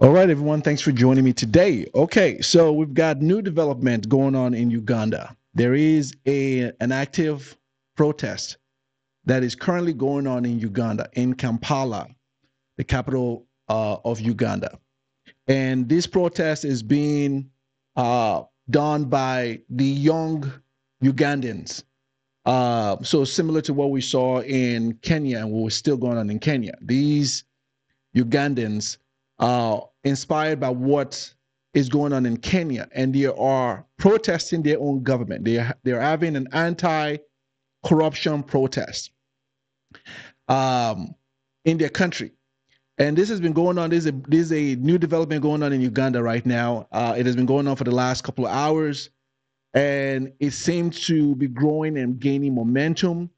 All right, everyone. Thanks for joining me today. Okay, so we've got new development going on in Uganda. There is an active protest that is currently going on in Uganda, in Kampala, the capital of Uganda. And this protest is being done by the young Ugandans. So similar to what we saw in Kenya and what was still going on in Kenya. These Ugandans inspired by what is going on in Kenya, and they are protesting their own government. They're having an anti-corruption protest in their country. And this has been going on. There's a new development going on in Uganda right now. It has been going on for the last couple of hours, and it seems to be growing and gaining momentum.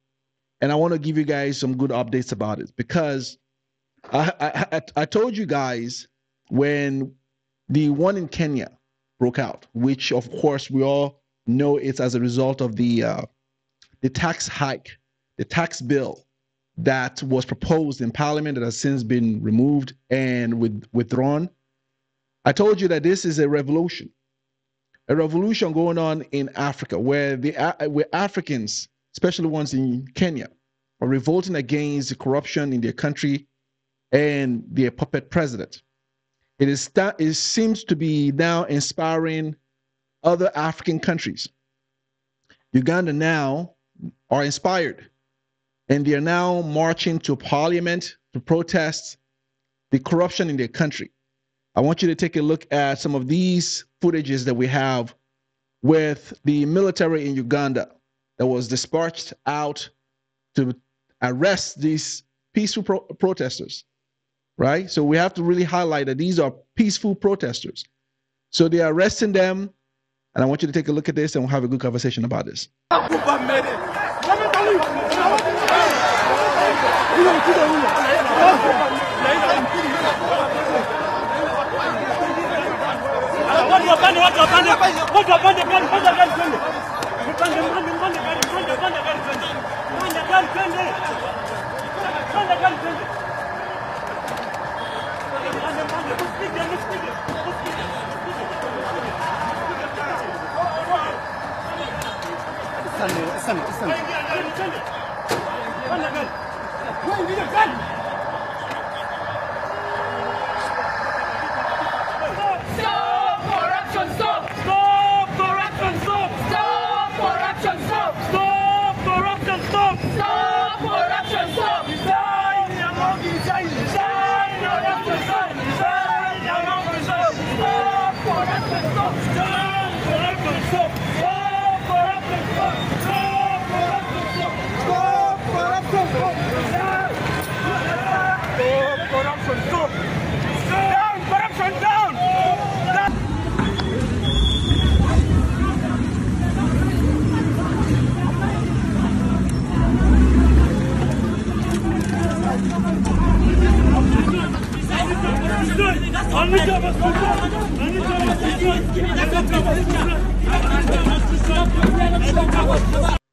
And I want to give you guys some good updates about it, because I told you guys when the one in Kenya broke out, which of course we all know it's as a result of the tax hike, the tax bill that was proposed in Parliament that has since been removed and withdrawn. I told you that this is a revolution going on in Africa, where where Africans, especially ones in Kenya, are revolting against the corruption in their country and their puppet president. It seems to be now inspiring other African countries. Uganda now are inspired, and they are now marching to parliament to protest the corruption in their country. I want you to take a look at some of these footages that we have with the military in Uganda that was dispatched out to arrest these peaceful protesters. Right? So we have to really highlight that these are peaceful protesters. So they are arresting them, and I want you to take a look at this and we'll have a good conversation about this.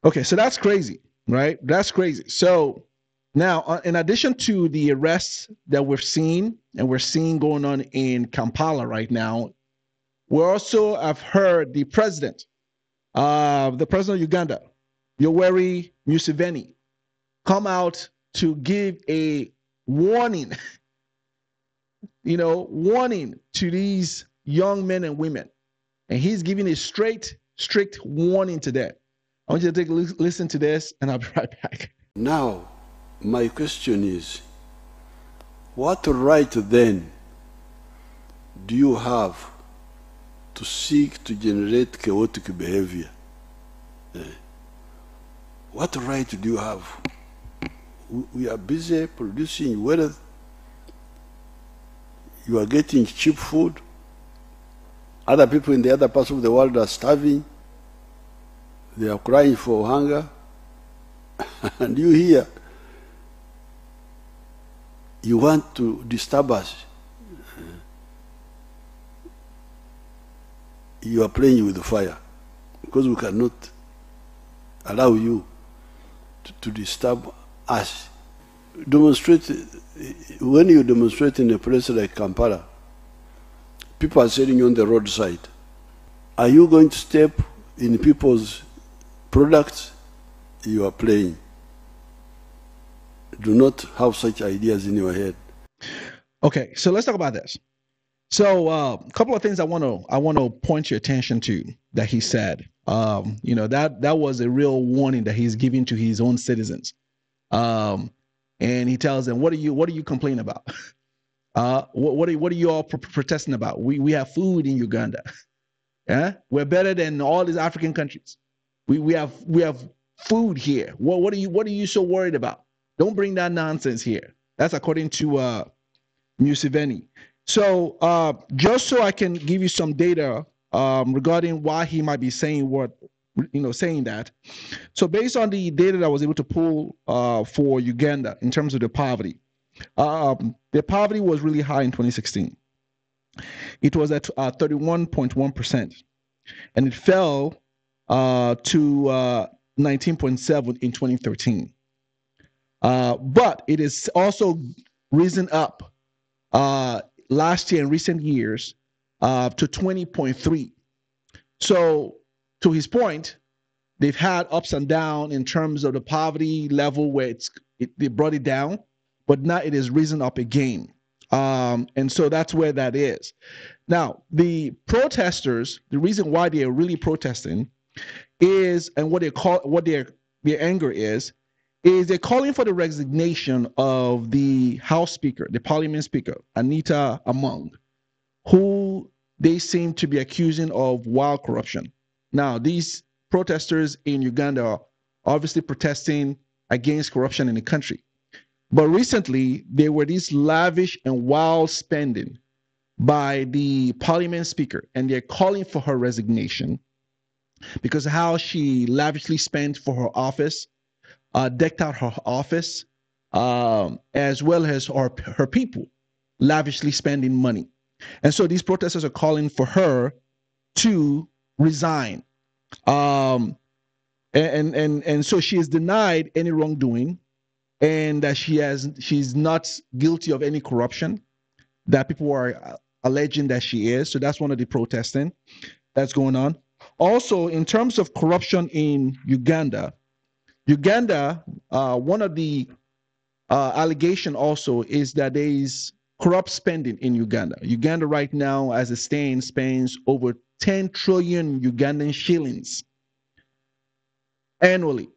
Okay, so that's crazy, right? That's crazy. So now, in addition to the arrests that we're seeing going on in Kampala right now, we also have heard the president of Uganda, Yoweri Museveni, come out to give a warning, warning to these young men and women. And he's giving a strict warning to them. I want you to take a listen to this, and I'll be right back. Now, my question is, what right then do you have to seek to generate chaotic behavior? What right do you have? We are busy producing wealth. You are getting cheap food. Other people in the other parts of the world are starving. They are crying for hunger. And you here, you want to disturb us. You are playing with fire, because we cannot allow you to disturb us. Demonstrate, when you demonstrate in a place like Kampala, people are selling on the roadside. Are you going to step in people's products? You are playing. Do not have such ideas in your head. Okay, so let's talk about this. So a couple of things I want to point your attention to that he said. That was a real warning that he's giving to his own citizens. And he tells them, what are you complaining about? What are you all protesting about? We have food in Uganda. Yeah, we're better than all these African countries. We have food here. What are you so worried about? Don't bring that nonsense here. That's according to Museveni. So just so I can give you some data regarding why he might be saying saying that. So based on the data that I was able to pull for Uganda in terms of the poverty, the poverty was really high in 2016. It was at 31.1%, and it fell to 19.7 in 2013. But it is also risen up last year in recent years to 20.3. So to his point, they've had ups and downs in terms of the poverty level where they brought it down, but now it has risen up again. And so that's where that is. Now, the protesters, the reason why they are really protesting is, and what their anger is they're calling for the resignation of the House Speaker, the Parliament Speaker, Anita Among, who they seem to be accusing of wild corruption. Now, these protesters in Uganda are obviously protesting against corruption in the country. But recently, there were these lavish and wild spending by the Parliament Speaker, and they're calling for her resignation because of how she lavishly spent for her office, decked out her office, as well as her people lavishly spending money. And so these protesters are calling for her to resign. And so she is denied any wrongdoing, and that she's not guilty of any corruption that people are alleging that she is. So that's one of the protesting that's going on. Also, in terms of corruption in Uganda, one of the allegation also is that there is corrupt spending in Uganda. Uganda right now, as it stands, spends over 10 trillion Ugandan shillings annually.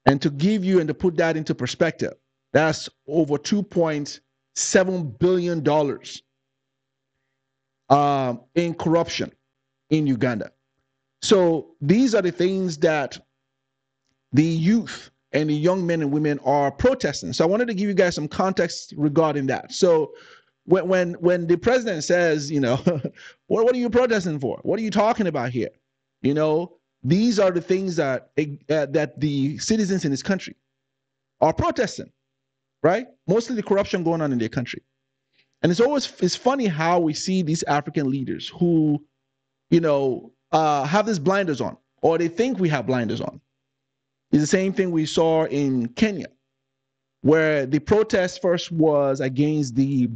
And to give you and to put that into perspective, that's over $2.7 billion in corruption in Uganda. So these are the things that the youth and the young men and women are protesting. So I wanted to give you guys some context regarding that. So when the president says, what are you protesting for? What are you talking about here? These are the things that the citizens in this country are protesting, right? Mostly the corruption going on in their country. And it's funny how we see these African leaders who, have these blinders on, or they think we have blinders on. It's the same thing we saw in Kenya, where the protest first was against the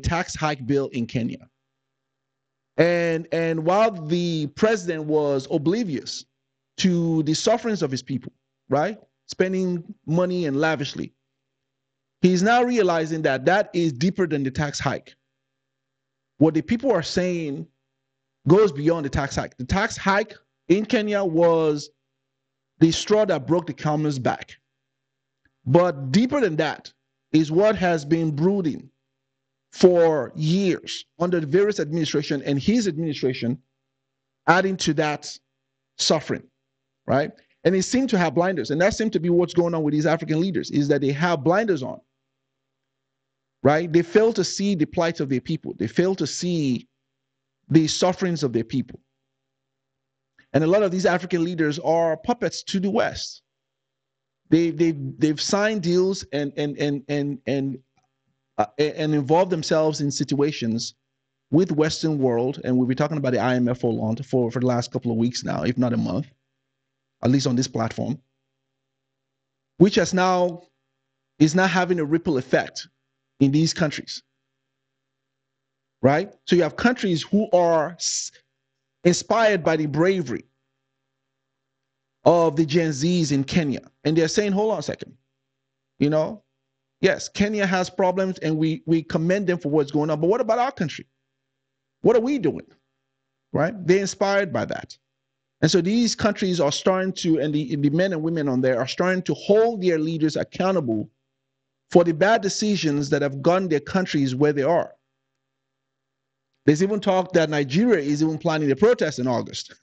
tax hike bill in Kenya. And while the president was oblivious to the sufferings of his people, right, spending money and lavishly, he's now realizing that that is deeper than the tax hike. What the people are saying goes beyond the tax hike. The tax hike in Kenya was the straw that broke the camel's back. But deeper than that is what has been brooding for years under the various administration, and his administration adding to that suffering, right? And they seem to have blinders, and that seems to be what's going on with these African leaders, is that they have blinders on, right? They fail to see the plight of their people. They fail to see the sufferings of their people. And a lot of these African leaders are puppets to the West. They've signed deals and involve themselves in situations with Western world, and we'll be talking about the IMF for the last couple of weeks now, if not a month, at least on this platform, which is now having a ripple effect in these countries. right? So you have countries who are inspired by the bravery of the Gen Zs in Kenya. And they're saying, hold on a second, you know, yes, Kenya has problems and we commend them for what's going on. But what about our country? What are we doing? Right? They're inspired by that. And so these countries are starting to, and the men and women on there are starting to hold their leaders accountable for the bad decisions that have gotten their countries where they are. There's even talk that Nigeria is even planning a protest in August.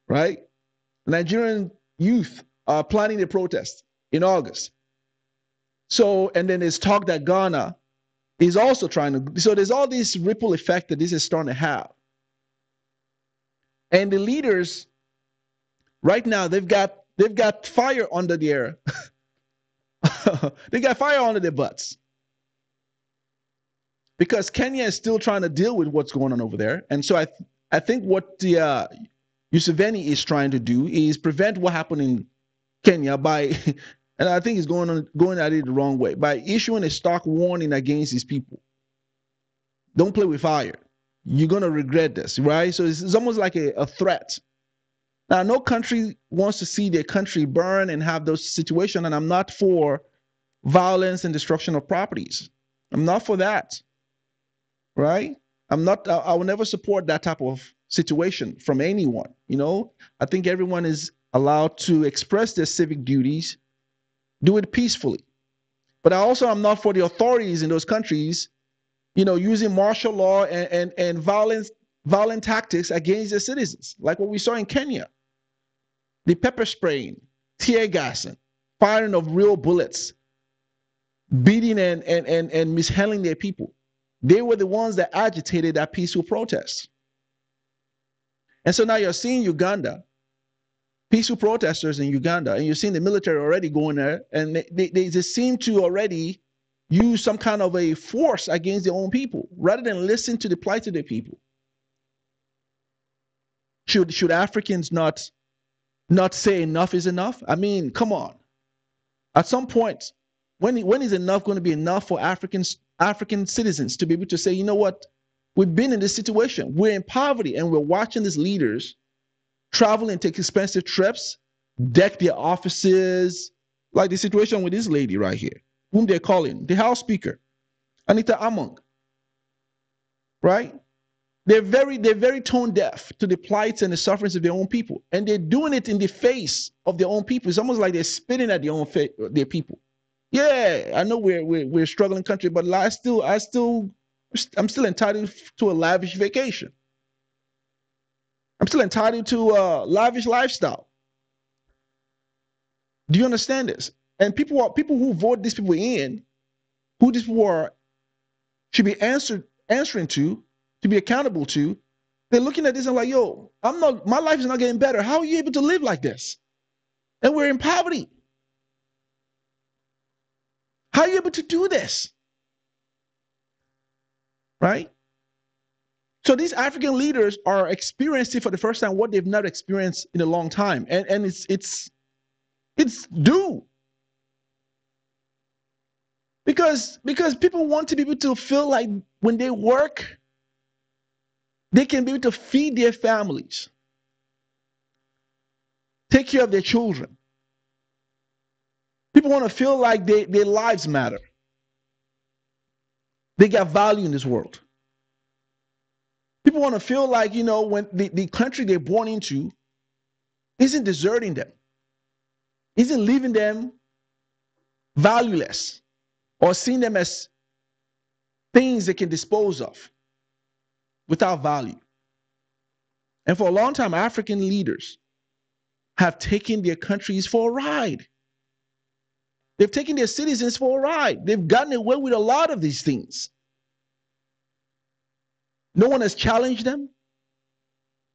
Right? Nigerian youth are planning a protest in August. So, and then there's talk that Ghana is also trying to, so there's all this ripple effect that this is starting to have. And the leaders right now, they've got fire under their they got fire under their butts. Because Kenya is still trying to deal with what's going on over there. And so I think what the Museveni is trying to do is prevent what happened in Kenya by, and I think he's going at it the wrong way, by issuing a stark warning against these people. Don't play with fire. You're going to regret this, right? So it's almost like a threat. Now, no country wants to see their country burn and have those situations, and I'm not for violence and destruction of properties. I'm not for that, right? I will never support that type of situation from anyone, you know? I think everyone is allowed to express their civic duties, do it peacefully. But I'm not for the authorities in those countries, you know, using martial law and violent tactics against their citizens, like what we saw in Kenya. The pepper spraying, tear gassing, firing of real bullets, beating and mishandling their people. They were the ones that agitated that peaceful protest. And so now you're seeing Uganda, peaceful protesters in Uganda, and you're seeing the military already going there, and they seem to already use some kind of a force against their own people rather than listen to the plight of their people. Should Africans not say enough is enough? I mean, come on. At some point, when is enough going to be enough for African citizens to be able to say, you know what, we've been in this situation, we're in poverty, and we're watching these leaders travel and take expensive trips, deck their offices, like the situation with this lady right here, whom they're calling the House Speaker, Anita Among, right? They're very tone deaf to the plights and the sufferings of their own people, and they're doing it in the face of their own people. It's almost like they're spitting at their people. Yeah, I know we're a struggling country, but I'm still entitled to a lavish vacation. I'm still entitled to a lavish lifestyle. Do you understand this? And people who vote these people in, who these people are, should be answering to be accountable to, they're looking at this and like, yo, my life is not getting better. How are you able to live like this? And we're in poverty. How are you able to do this? Right? So these African leaders are experiencing for the first time what they've not experienced in a long time. And it's due. Because people want to be able to feel like when they work, they can be able to feed their families, take care of their children. People want to feel like their lives matter. They got value in this world. People want to feel like, you know, when the country they're born into isn't deserting them, isn't leaving them valueless or seeing them as things they can dispose of without value. And for a long time, African leaders have taken their countries for a ride. They've taken their citizens for a ride. They've gotten away with a lot of these things. No one has challenged them.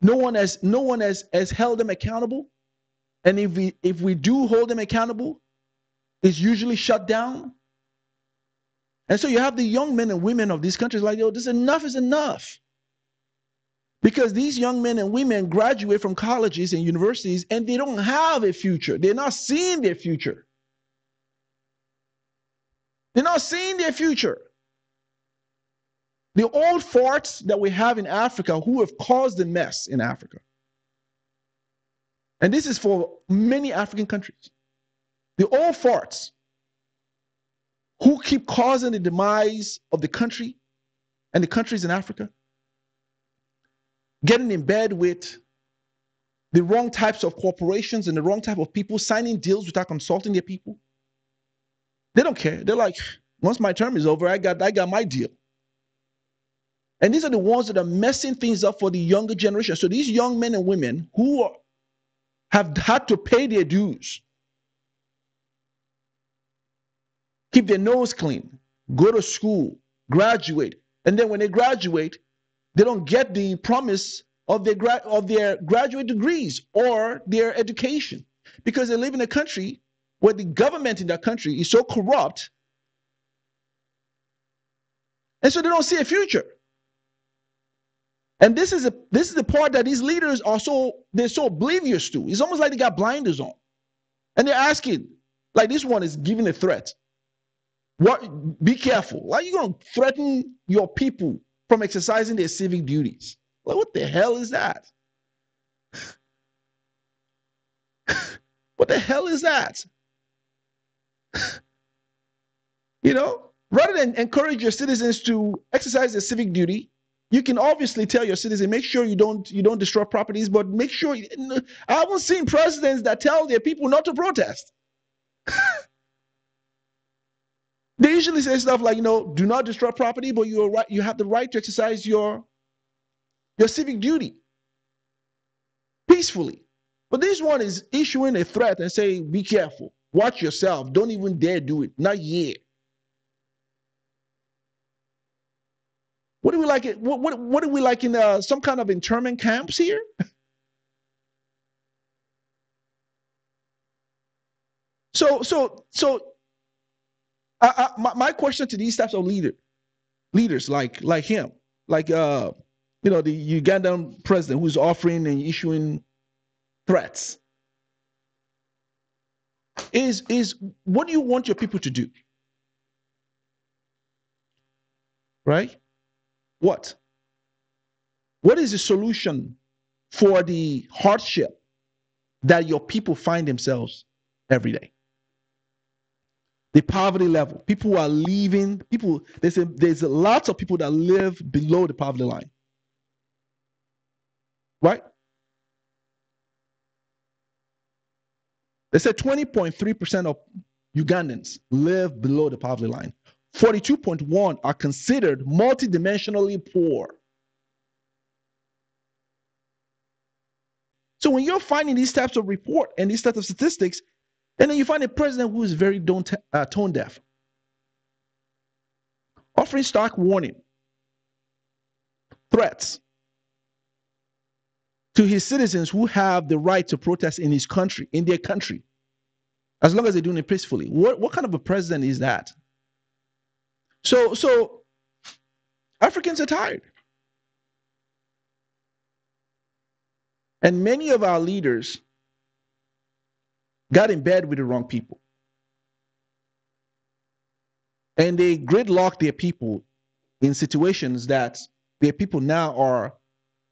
No one has held them accountable. And if we do hold them accountable, it's usually shut down. And so you have the young men and women of these countries like, yo, this enough is enough. Because these young men and women graduate from colleges and universities and they don't have a future. They're not seeing their future. They're not seeing their future. The old farts that we have in Africa who have caused the mess in Africa. And this is for many African countries. The old farts who keep causing the demise of the country and the countries in Africa, getting in bed with the wrong types of corporations and the wrong type of people, signing deals without consulting their people. They don't care. They're like, once my term is over, I got my deal. And these are the ones that are messing things up for the younger generation. So these young men and women who have had to pay their dues, keep their nose clean, go to school, graduate, and then when they graduate, they don't get the promise of their graduate degrees or their education because they live in a country where the government in that country is so corrupt, and so they don't see a future. And this is the part that these leaders are so oblivious to. It's almost like they got blinders on, and they're asking, like this one is giving a threat. What? Be careful. Why are you going to threaten your people from exercising their civic duties? Like, what the hell is that? What the hell is that? You know, rather than encourage your citizens to exercise their civic duty, you can obviously tell your citizens, make sure you don't destroy properties, but make sure. I haven't seen presidents that tell their people not to protest. They usually say stuff like, do not destroy property, but you have the right to exercise your civic duty peacefully. But this one is issuing a threat and saying, be careful, watch yourself, don't even dare do it, not yet. What do we like? What do we like in some kind of internment camps here? So my question to these types of leaders like him, like the Ugandan president who's offering and issuing threats, is what do you want your people to do? Right? What is the solution for the hardship that your people find themselves every day? The poverty level. People are leaving. There's lots of people that live below the poverty line. Right? They said 20.3% of Ugandans live below the poverty line. 42.1 are considered multidimensionally poor. So when you're finding these types of report and these types of statistics, and then you find a president who is very tone deaf, offering stark warning, threats to his citizens who have the right to protest in their country, as long as they're doing it peacefully. What kind of a president is that? So Africans are tired. And many of our leaders got in bed with the wrong people. And they gridlock their people in situations that their people now are,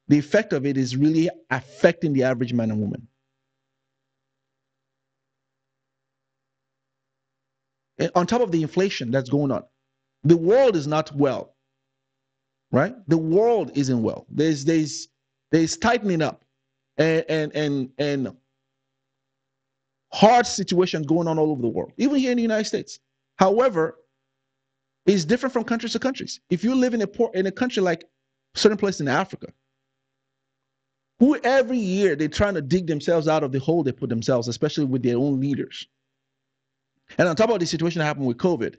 the effect of it is really affecting the average man and woman. And on top of the inflation that's going on, the world is not well, right? The world isn't well. There's tightening up and hard situations going on all over the world, even here in the United States. However, it's different from countries to countries. If you live in a country like a certain place in Africa, who every year they're trying to dig themselves out of the hole they put themselves, especially with their own leaders. And on top of the situation that happened with COVID,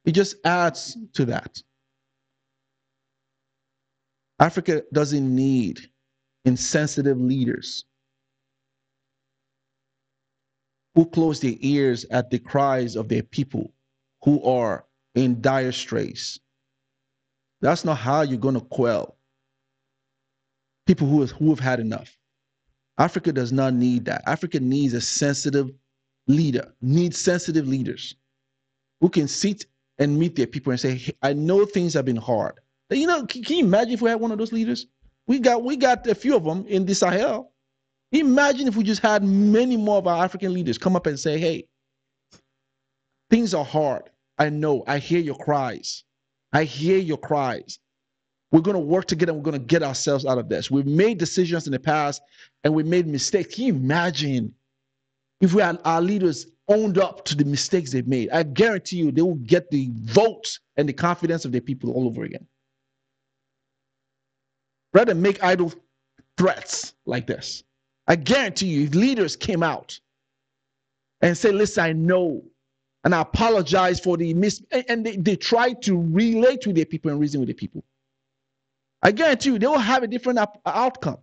it just adds to that. Africa doesn't need insensitive leaders who close their ears at the cries of their people who are in dire straits. That's not how you're going to quell people who have had enough. Africa does not need that. Africa needs a sensitive leader, needs sensitive leaders who can sit and meet their people and say, hey, I know things have been hard. You know, can you imagine if we had one of those leaders? We got a few of them in the Sahel. Imagine if we just had many more of our African leaders come up and say, hey, things are hard. I know. I hear your cries. I hear your cries. We're going to work together. We're going to get ourselves out of this. We've made decisions in the past and we made mistakes. Can you imagine if we had our leaders owned up to the mistakes they've made? I guarantee you they will get the votes and the confidence of their people all over again. Rather than make idle threats like this. I guarantee you, if leaders came out and said, listen, I know, and I apologize for the and they try to relate to their people and reason with their people, I guarantee you, they will have a different outcome.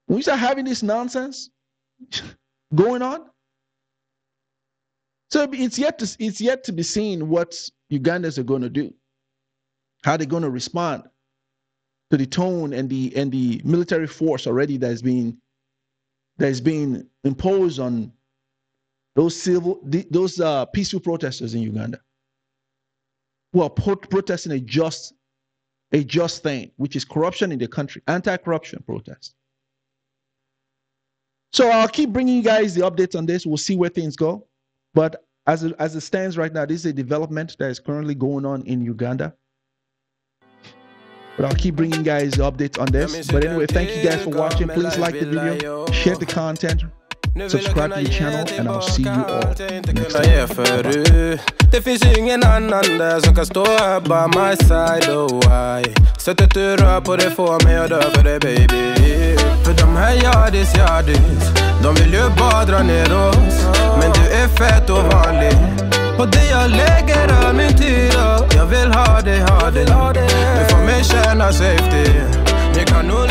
When we start having this nonsense going on, so it's yet to be seen what Ugandans are going to do, how they're going to respond to the tone and the military force already that is being imposed on those peaceful protesters in Uganda who are protesting a just thing, which is corruption in the country, anti-corruption protest. So I'll keep bringing you guys the updates on this. We'll see where things go. But as it stands right now, this is a development that is currently going on in Uganda. But I'll keep bringing you guys updates on this. But anyway, thank you guys for watching. Please like the video, share the content, subscribe to the channel, and I'll see you all next time. Det finns ingen annan där som kan stå här by my side, oh why. Sättet du rör på det får mig att dö för dig, baby. För de här yardis, de vill ju bara dra ner oss. Men du är fett och vanlig. Och det jag lägger all min tid och jag vill ha dig. Du får mig känna safety. Vi kan nog